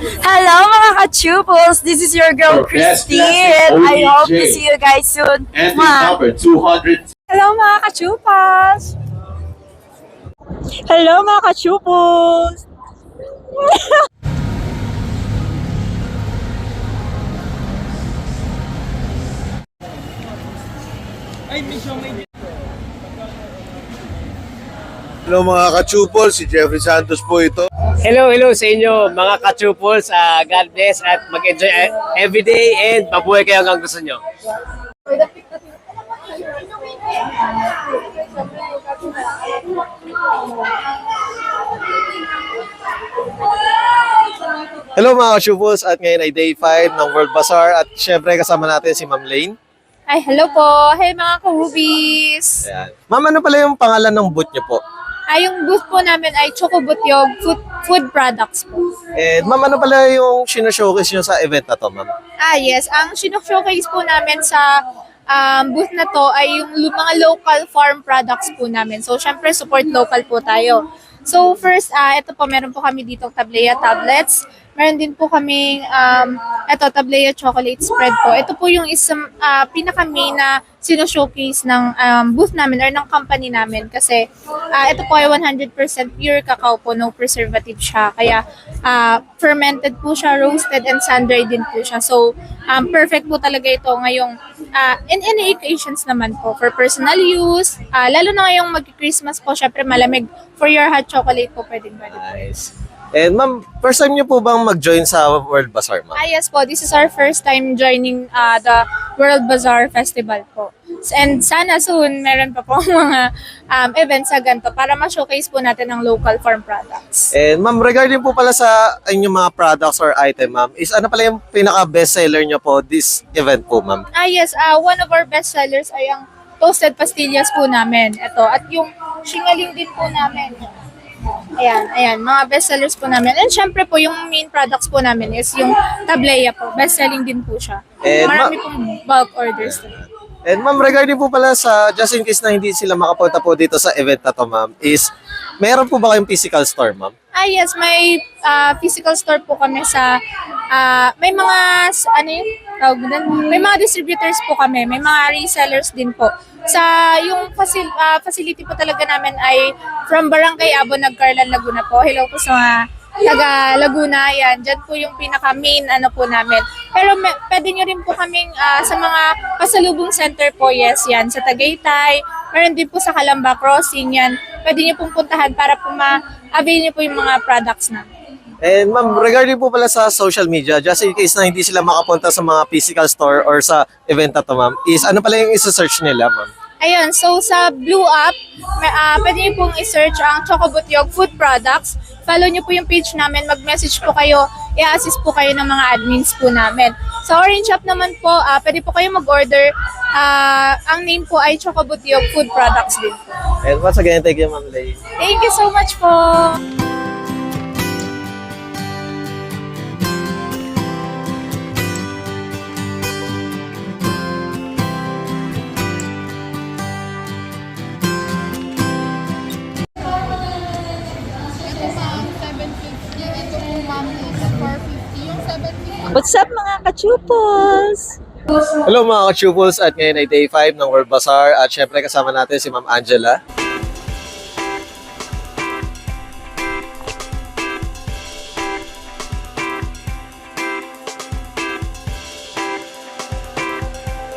Hello mga ka-chupos! This is your girl Christine. I hope to see you guys soon. Entry number 200. Hello mga ka-chupas! Hello mga ka-chupos! Hello mga ka-chupol, si Jeffrey Santos po ito. Hello sa inyo mga ka-chupos. God bless at mag-enjoy everyday and mabuhay kayo hanggang gusto nyo. Hello mga ka-chupos, at ngayon ay day 5 ng World Bazaar at syempre kasama natin si Ma'am Lane. Ay, hello po! Hey mga ka-hubis! Ayan. Ma'am, ano pala yung pangalan ng booth niyo po? Yung booth po namin ay Choco Butyog food products po. And ma'am, ano pala yung showcase niyo sa event na to, ma'am? Yes. Ang showcase po namin sa booth na to ay yung mga local farm products po namin. So, syempre, support local po tayo. So, first, ito po, meron po kami dito Tablea tablets. Meron din po kaming, ito, Tablea chocolate spread po. Ito po yung isang pinaka-main na sino-showcase ng booth namin or ng company namin. Kasi, ito po ay 100% pure cacao po, no preservative siya. Kaya, fermented po siya, roasted and sun-dried din po siya. So, perfect po talaga ito ngayong, in any occasions naman po, for personal use, lalo na ngayong mag-Christmas po, syempre malamig, for your hot chocolate po, pwedeng po. Nice. And ma'am, first time niyo po bang mag-join sa World Bazaar, ma'am? Yes po, this is our first time joining the World Bazaar Festival po. And sana soon, meron pa po mga events sa ganito para ma-showcase po natin ang local farm products. And ma'am, regarding po pala sa inyong mga products or item, ma'am, is ano pala yung pinaka-best seller niyo po this event po, ma'am? Yes, one of our best sellers ay ang toasted pastillas po namin. Ito, at yung shingaling din po namin. Ayan, mga best sellers po namin. And syempre po, yung main products po namin is yung Tablea po. Best selling din po siya. And Marami pong bulk orders. And ma'am, regarding po pala sa, just in case na hindi sila makapunta po dito sa event na to, ma'am, is, meron po ba kayong physical store, ma'am? Yes, may physical store po kami sa, may mga, ano yun? Tawag mo doon? May mga distributors po kami, may mga resellers din po. Sa yung facility po talaga namin ay from Barangay Abo, Nagcarlan, Laguna po. Hello po sa mga taga Laguna, yan. Diyan po yung pinaka-main ano po namin. Pero pwede nyo rin po kaming sa mga pasalubong center po, yes, yan. Sa Tagaytay, meron din po sa Calamba Crossing, yan. Pwede nyo pong puntahan para po ma-avail nyo po yung mga products namin. And ma'am, regarding po pala sa social media, just in case na hindi sila makapunta sa mga physical store or sa event na to, ma'am, is ano pala yung isa-search nila, ma'am? Ayun, so sa Blue App, pwede niyo pong i-search ang Choco Butyog Food Products. Follow niyo po yung page namin, mag-message po kayo, i-assist po kayo ng mga admins po namin. Sa Orange App naman po, pwede po kayo mag-order. Ang name po ay Choco Butyog Food Products din po. And once again, thank you, Ma'am Lay. Thank you so much po! What's up mga ka-chupos? Hello mga ka-chupos, at ngayon ay day 5 ng World Bazaar at syempre kasama natin si Ma'am Angela.